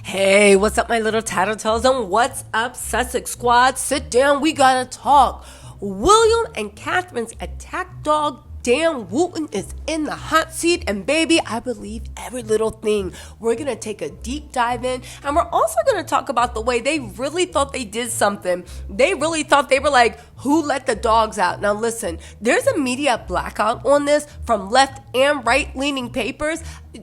Hey, what's up, my little tattletales? And what's up, Sussex Squad? Sit down, we gotta talk. William and Catherine's attack dog, Dan Wooten, is in the hot seat, and baby, I believe every little thing. We're gonna take a deep dive in, and we're also gonna talk about the way they really thought they did something. They really thought they were like, who let the dogs out? Now listen, there's a media blackout on this from left and right leaning papers.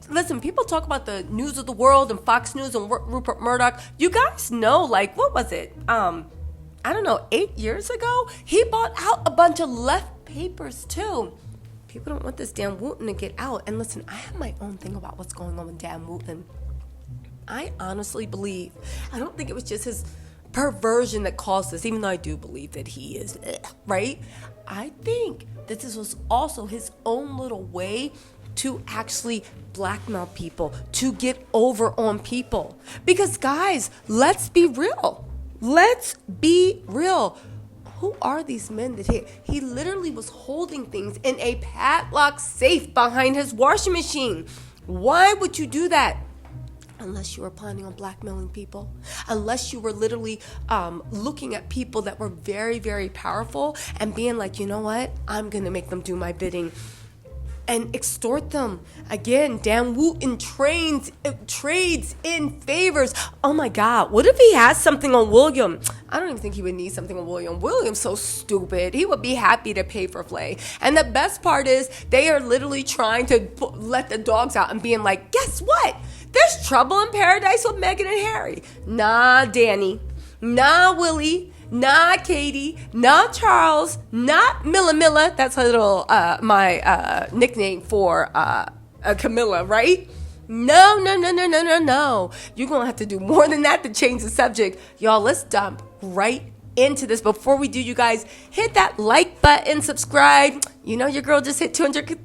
Listen, people talk about the news of the world and Fox News and Rupert Murdoch. You guys know, like, what was it? I don't know, 8 years ago, he bought out a bunch of left papers too. People don't want this Dan Wooten to get out. And listen, I have my own thing about what's going on with Dan Wooten. I honestly believe, I don't think it was just his perversion that caused this, even though I do believe that he is, right? I think that this was also his own little way to actually blackmail people, to get over on people. Because guys, let's be real. Let's be real. Who are these men that he literally was holding things in a padlock safe behind his washing machine? Why would you do that? Unless you were planning on blackmailing people, unless you were literally looking at people that were very, very powerful and being like, you know what, I'm going to make them do my bidding and extort them. Again, Dan Wooten trades in favors. Oh my God, what if he has something on William? I don't even think he would need something on William. William's so stupid. He would be happy to pay for play. And the best part is they are literally trying to let the dogs out and being like, guess what? There's trouble in paradise with Meghan and Harry. Nah, Danny. Nah, Willie. Not Katie, not Charles, not Milla. That's a little my nickname for Camilla, right? No. You're going to have to do more than that to change the subject. Y'all, let's dump right into this. Before we do, you guys, hit that like button, subscribe. You know your girl just hit 200K.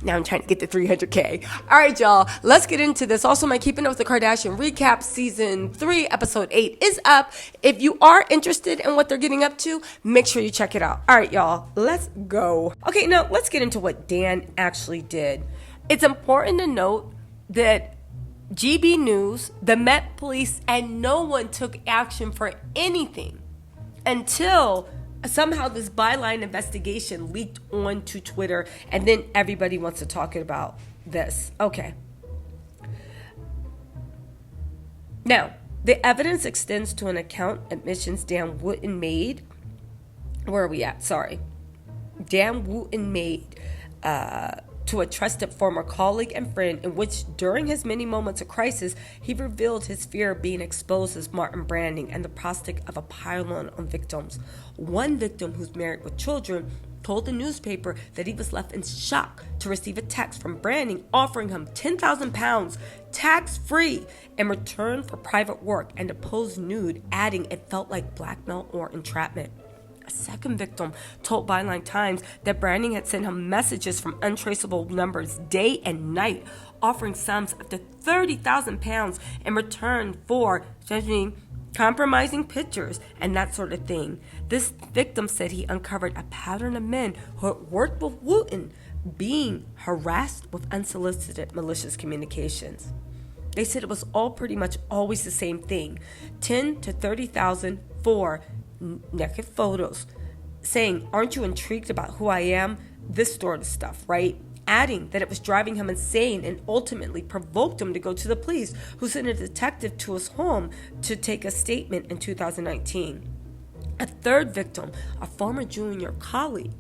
Now I'm trying to get to 300K. All right, y'all, let's get into this. Also, my Keeping Up with the Kardashian recap season 3, episode 8 is up. If you are interested in what they're getting up to, make sure you check it out. All right, y'all, let's go. Okay, now let's get into what Dan actually did. It's important to note that GB News, the Met Police, and no one took action for anything until somehow this byline investigation leaked onto Twitter, and then everybody wants to talk about this. Okay. Now, the evidence extends to an account admissions Dan Wooten made. Where are we at? Sorry. Dan Wooten made to a trusted former colleague and friend, in which during his many moments of crisis, he revealed his fear of being exposed as Martin Branding and the prospect of a pile-on victims. One victim, who's married with children, told the newspaper that he was left in shock to receive a text from Branding offering him £10,000 tax-free in return for private work and to pose nude, adding it felt like blackmail or entrapment. A second victim told Byline Times that Branding had sent him messages from untraceable numbers day and night, offering sums up to £30,000 in return for compromising pictures and that sort of thing. This victim said he uncovered a pattern of men who had worked with Wooten being harassed with unsolicited malicious communications. They said it was all pretty much always the same thing, 10 to 30,000 for naked photos, saying, aren't you intrigued about who I am? This sort of stuff, right? Adding that it was driving him insane and ultimately provoked him to go to the police, who sent a detective to his home to take a statement in 2019. A third victim, a former junior colleague,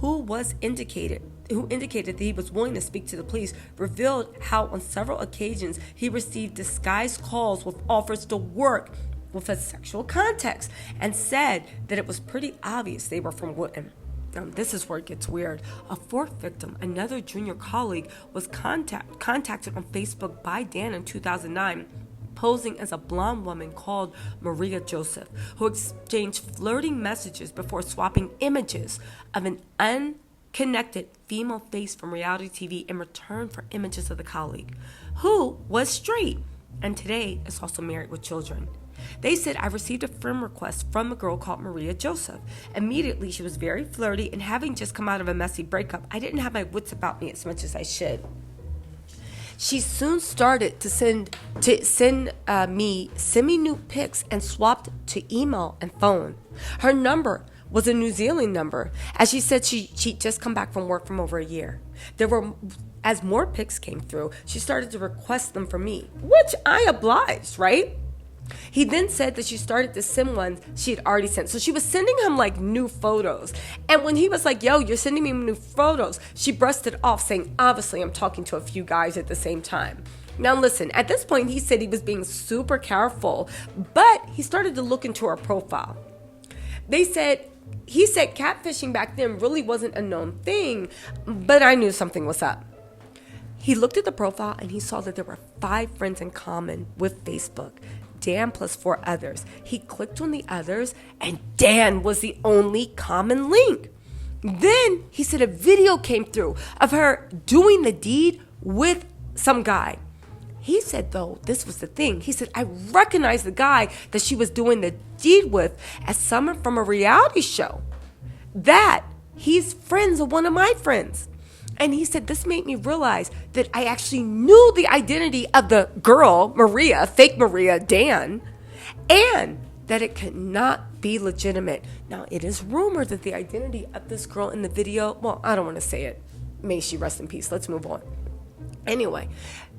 who indicated that he was willing to speak to the police, revealed how on several occasions he received disguised calls with offers to work with a sexual context, and said that it was pretty obvious they were from Wooten. This is where it gets weird. A fourth victim, another junior colleague, was contacted on Facebook by Dan in 2009, posing as a blonde woman called Maria Joseph, who exchanged flirting messages before swapping images of an unconnected female face from reality TV in return for images of the colleague, who was straight and today is also married with children. They said, I received a friend request from a girl called Maria Joseph. Immediately, she was very flirty, and having just come out of a messy breakup, I didn't have my wits about me as much as I should. She soon started to send me semi-nude pics and swapped to email and phone. Her number was a New Zealand number, as she said she'd just come back from work from over a year. As more pics came through, she started to request them for me, which I obliged, right? He then said that she started to send ones she had already sent. So she was sending him like new photos. And when he was like, yo, you're sending me new photos, she brushed it off saying, obviously I'm talking to a few guys at the same time. Now listen, at this point he said he was being super careful, but he started to look into her profile. He said catfishing back then really wasn't a known thing, but I knew something was up. He looked at the profile and he saw that there were 5 friends in common with Facebook. Dan plus 4 others. He clicked on the others and Dan was the only common link. Then he said a video came through of her doing the deed with some guy. He said, though, this was the thing. He said, I recognized the guy that she was doing the deed with as someone from a reality show. That he's friends with one of my friends. And he said, this made me realize that I actually knew the identity of the girl, Maria, fake Maria, Dan, and that it could not be legitimate. Now, it is rumored that the identity of this girl in the video, well, I don't want to say it. May she rest in peace. Let's move on. Anyway,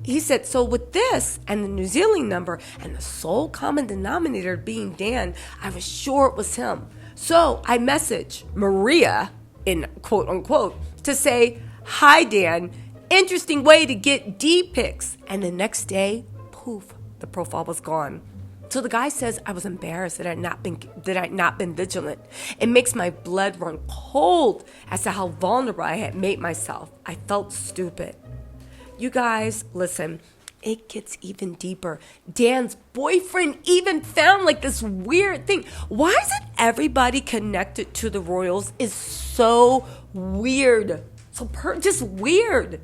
he said, so with this and the New Zealand number and the sole common denominator being Dan, I was sure it was him. So I messaged Maria, in quote unquote, to say, hi, Dan. Interesting way to get D pics. And the next day, poof, the profile was gone. So the guy says I was embarrassed that I'd not been vigilant. It makes my blood run cold as to how vulnerable I had made myself. I felt stupid. You guys, listen, it gets even deeper. Dan's boyfriend even found like this weird thing. Why is it everybody connected to the royals is so weird? Just weird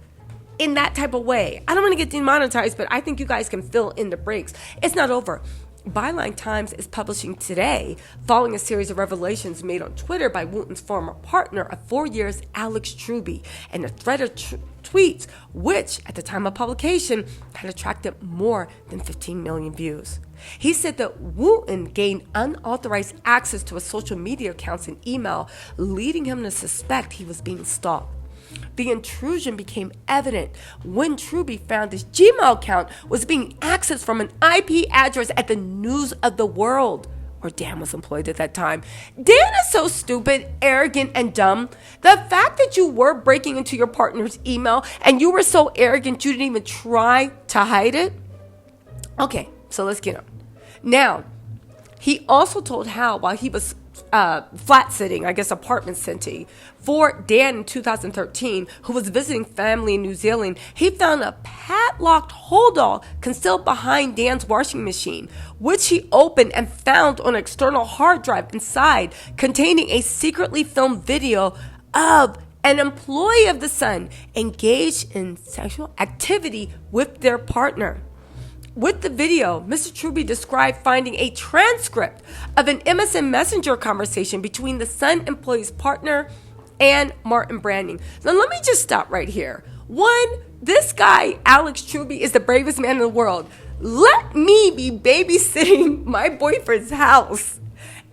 in that type of way. I don't want to get demonetized, but I think you guys can fill in the breaks. It's not over. Byline Times is publishing today, following a series of revelations made on Twitter by WOOTEN's former partner of 4 years, Alex Truby, and a thread of tweets, which at the time of publication had attracted more than 15 million views. He said that Wooten gained unauthorized access to his social media accounts and email, leading him to suspect he was being stalked. The intrusion became evident when Truby found his Gmail account was being accessed from an IP address at the News of the World, where Dan was employed at that time. Dan is so stupid, arrogant, and dumb. The fact that you were breaking into your partner's email and you were so arrogant you didn't even try to hide it. Okay, so let's get on. Now, he also told how while he was flat sitting, I guess apartment sitting, for Dan in 2013, who was visiting family in New Zealand, he found a padlocked hold-all concealed behind Dan's washing machine, which he opened and found on an external hard drive inside, containing a secretly filmed video of an employee of the Sun engaged in sexual activity with their partner. With the video, Mr. Truby described finding a transcript of an MSN Messenger conversation between the Sun employee's partner and Martin Branding. Now, let me just stop right here. One, this guy, Alex Truby, is the bravest man in the world. Let me be babysitting my boyfriend's house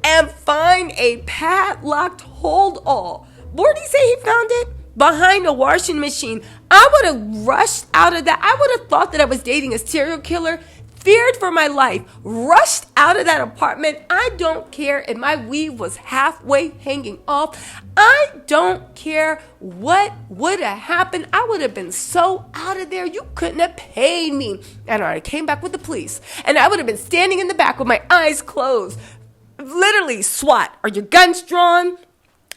and find a padlocked hold-all. Where did he say he found it? Behind a washing machine. I would have rushed out of that. I would have thought that I was dating a serial killer, feared for my life, rushed out of that apartment. I don't care if my weave was halfway hanging off. I don't care what would have happened. I would have been so out of there, you couldn't have paid me. And I came back with the police, and I would have been standing in the back with my eyes closed. Literally, SWAT. Are your guns drawn?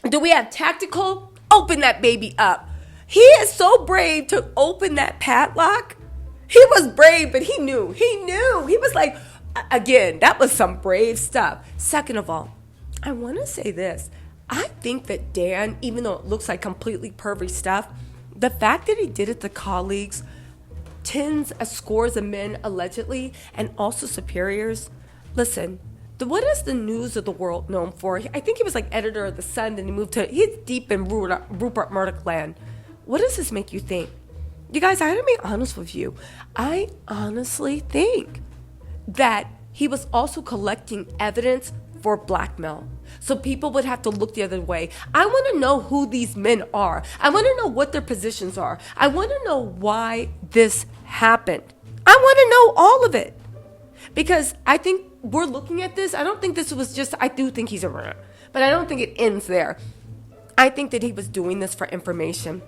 Do we have tactical? Open that baby up. He is so brave to open that padlock. He was brave, but he knew. He was like, again, that was some brave stuff. Second of all, I want to say this. I think that Dan, even though it looks like completely pervy stuff, the fact that he did it to colleagues, tens of scores of men allegedly, and also superiors. Listen, what is the News of the World known for? I think he was like editor of the Sun, then he's deep in Rupert Murdoch land. What does this make you think? You guys, I gotta be honest with you. I honestly think that he was also collecting evidence for blackmail. So people would have to look the other way. I want to know who these men are. I want to know what their positions are. I want to know why this happened. I want to know all of it. Because I think we're looking at this. I don't think this was just, I do think he's a runner, but I don't think it ends there. I think that he was doing this for information.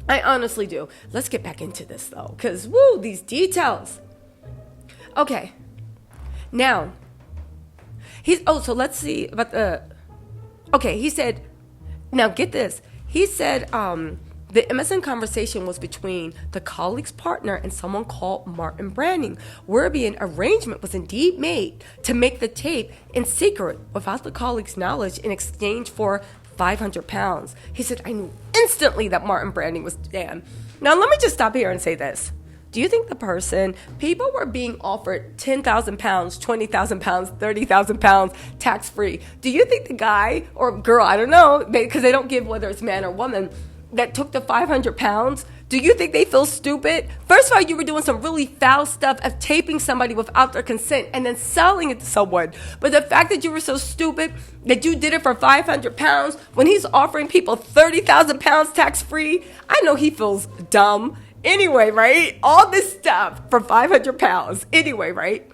I honestly do. Let's get back into this though, because these details. Okay. Now, so let's see about he said, now get this. He said the MSN conversation was between the colleague's partner and someone called Martin Branding, whereby an arrangement was indeed made to make the tape in secret without the colleague's knowledge in exchange for £500. He said, I knew instantly that Martin Branding was Dan. Now, let me just stop here and say this. Do you think people were being offered £10,000, £20,000, £30,000 tax-free? Do you think the guy or girl, I don't know, because they don't give whether it's man or woman, that took the £500, do you think they feel stupid? First of all, you were doing some really foul stuff of taping somebody without their consent and then selling it to someone. But the fact that you were so stupid that you did it for £500 when he's offering people £30,000 tax-free, I know he feels dumb. Anyway, right? All this stuff for £500. Anyway, right?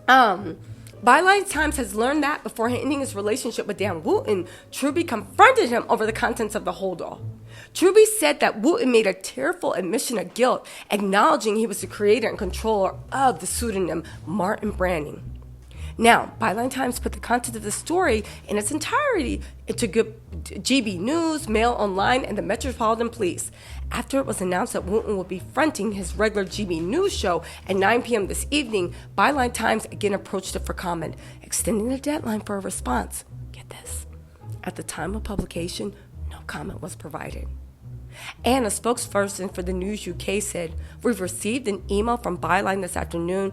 Byline Times has learned that before ending his relationship with Dan Wooten, Truby confronted him over the contents of the hold-all. Truby said that Wooten made a tearful admission of guilt, acknowledging he was the creator and controller of the pseudonym Martin Branding. Now, Byline Times put the content of the story in its entirety into GB News, Mail Online, and the Metropolitan Police. After it was announced that Wooten would be fronting his regular GB News show at 9 p.m. this evening, Byline Times again approached it for comment, extending the deadline for a response. Get this. At the time of publication, no comment was provided. And a spokesperson for the News UK said, we've received an email from Byline this afternoon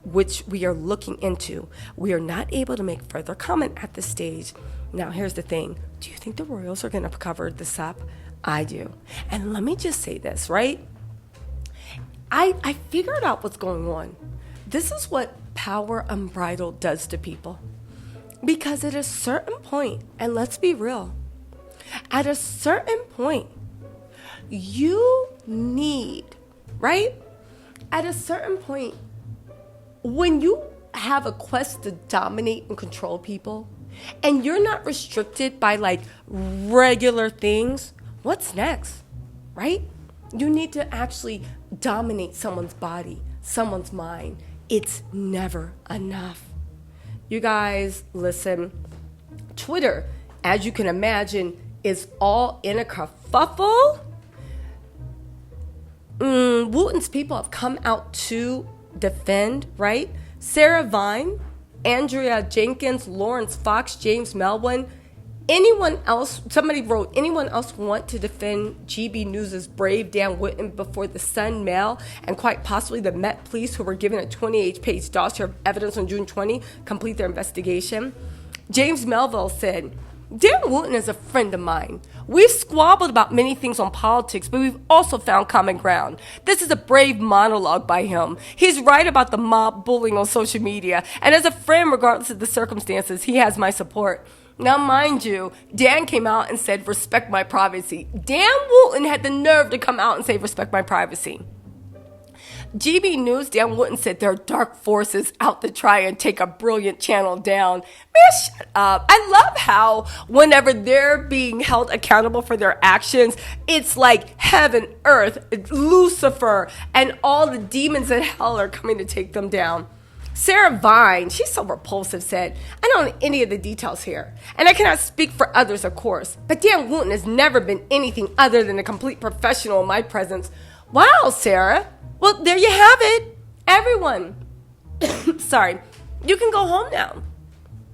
which we are looking into. We are not able to make further comment at this stage. Now, here's the thing. Do you think the Royals are going to cover this up? I do. And let me just say this, right? I figured out what's going on. This is what power unbridled does to people. Because at a certain point, and let's be real, at a certain point, you need, right? At a certain point, when you have a quest to dominate and control people, and you're not restricted by like regular things, what's next, right? You need to actually dominate someone's body, someone's mind. It's never enough. You guys, listen, Twitter, as you can imagine, is all in a kerfuffle. Wooten's people have come out to defend, right? Sarah Vine, Andrea Jenkins, Lawrence Fox, James Melvin. Anyone else, somebody wrote, anyone else want to defend GB News' brave Dan Wooten before the Sun, Mail, and quite possibly the Met Police, who were given a 28-page dossier of evidence on June 20, complete their investigation? James Melville said, Dan Wooten is a friend of mine. We've squabbled about many things on politics, but we've also found common ground. This is a brave monologue by him. He's right about the mob bullying on social media, and as a friend, regardless of the circumstances, he has my support. Now, mind you, Dan came out and said, respect my privacy. Dan Wooten had the nerve to come out and say, respect my privacy. GB News, Dan Wooten said there are dark forces out to try and take a brilliant channel down. Man, shut up. I love how whenever they're being held accountable for their actions, it's like heaven, earth, Lucifer, and all the demons in hell are coming to take them down. Sarah Vine, she's so repulsive, said, I don't know any of the details here, and I cannot speak for others, of course, but Dan Wooten has never been anything other than a complete professional in my presence. Wow, Sarah. Well, there you have it. Everyone. Sorry. You can go home now.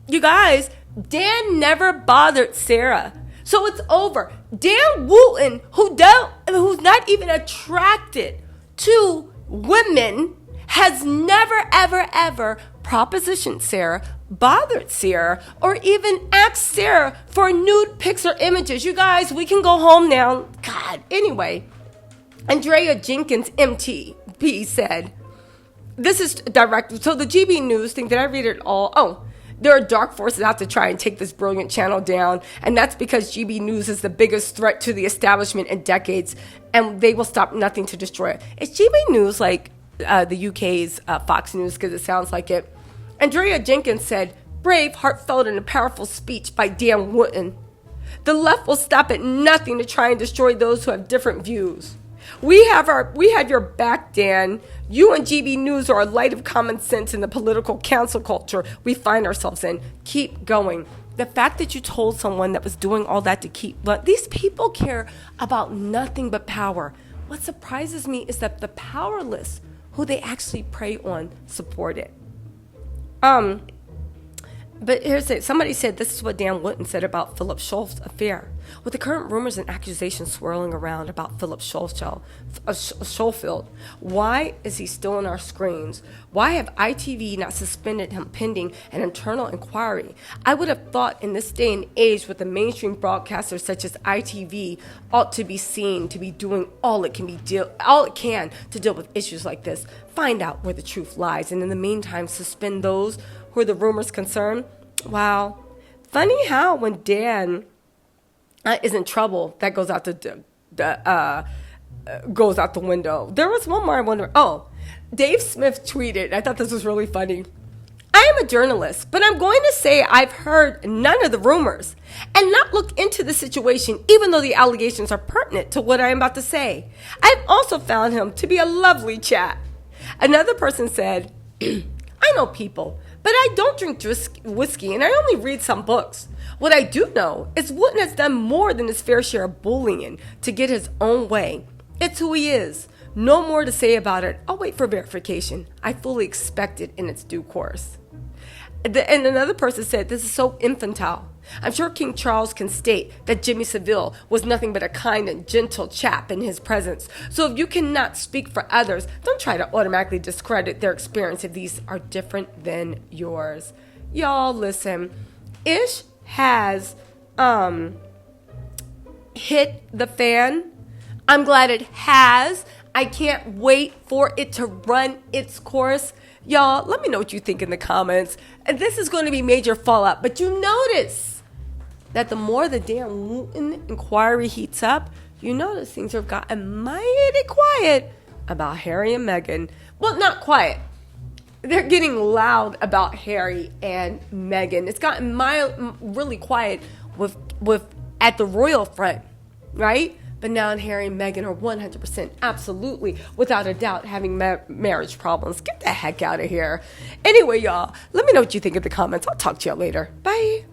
You guys, Dan never bothered Sarah. So it's over. Dan Wooten, who's not even attracted to women, has never, ever, ever propositioned Sarah, bothered Sarah, or even asked Sarah for nude pics or images. You guys, we can go home now. God, anyway. Andrea Jenkins, MTP, said, this is direct. So the GB News thing, did I read it all? Oh, there are dark forces out to try and take this brilliant channel down. And that's because GB News is the biggest threat to the establishment in decades. And they will stop nothing to destroy it. Is GB News like the UK's Fox News? Because it sounds like it. Andrea Jenkins said, brave, heartfelt, and a powerful speech by Dan Wooten. The left will stop at nothing to try and destroy those who have different views. We have your back, Dan. You and GB News are a light of common sense in the political cancel culture we find ourselves in. Keep going. The fact that you told someone that was doing all that to keep, but these people care about nothing but power. What surprises me is that the powerless, who they actually prey on, support it. But here's it. Somebody said this is what Dan Wooten said about Philip Schultz's affair. With the current rumors and accusations swirling around about Philip Schofield, why is he still on our screens? Why have ITV not suspended him pending an internal inquiry? I would have thought in this day and age with the mainstream broadcasters such as ITV ought to be seen to be doing all it can to deal with issues like this. Find out where the truth lies, and in the meantime, suspend those who are the rumors concerned. Wow. Funny how when Dan is in trouble, that goes out the window. There was one more I wonder. Oh, Dave Smith tweeted. I thought this was really funny. I am a journalist, but I'm going to say I've heard none of the rumors and not look into the situation, even though the allegations are pertinent to what I am about to say. I've also found him to be a lovely chap. Another person said, I know people, but I don't drink whiskey and I only read some books. What I do know is Wooten has done more than his fair share of bullying to get his own way. It's who he is. No more to say about it. I'll wait for verification. I fully expect it in its due course. And another person said, this is so infantile. I'm sure King Charles can state that Jimmy Savile was nothing but a kind and gentle chap in his presence. So if you cannot speak for others, don't try to automatically discredit their experience if these are different than yours. Y'all, listen. Ish has hit the fan. I'm glad it has. I can't wait for it to run its course. Y'all, let me know what you think in the comments. And this is going to be major fallout. But you notice that the more the Dan Wooten inquiry heats up, you notice things have gotten mighty quiet about Harry and Meghan. Well, not quiet. They're getting loud about Harry and Meghan. It's gotten really quiet with at the royal front, right? But now Harry and Meghan are 100%, absolutely, without a doubt, having marriage problems. Get the heck out of here. Anyway, y'all, let me know what you think in the comments. I'll talk to y'all later. Bye.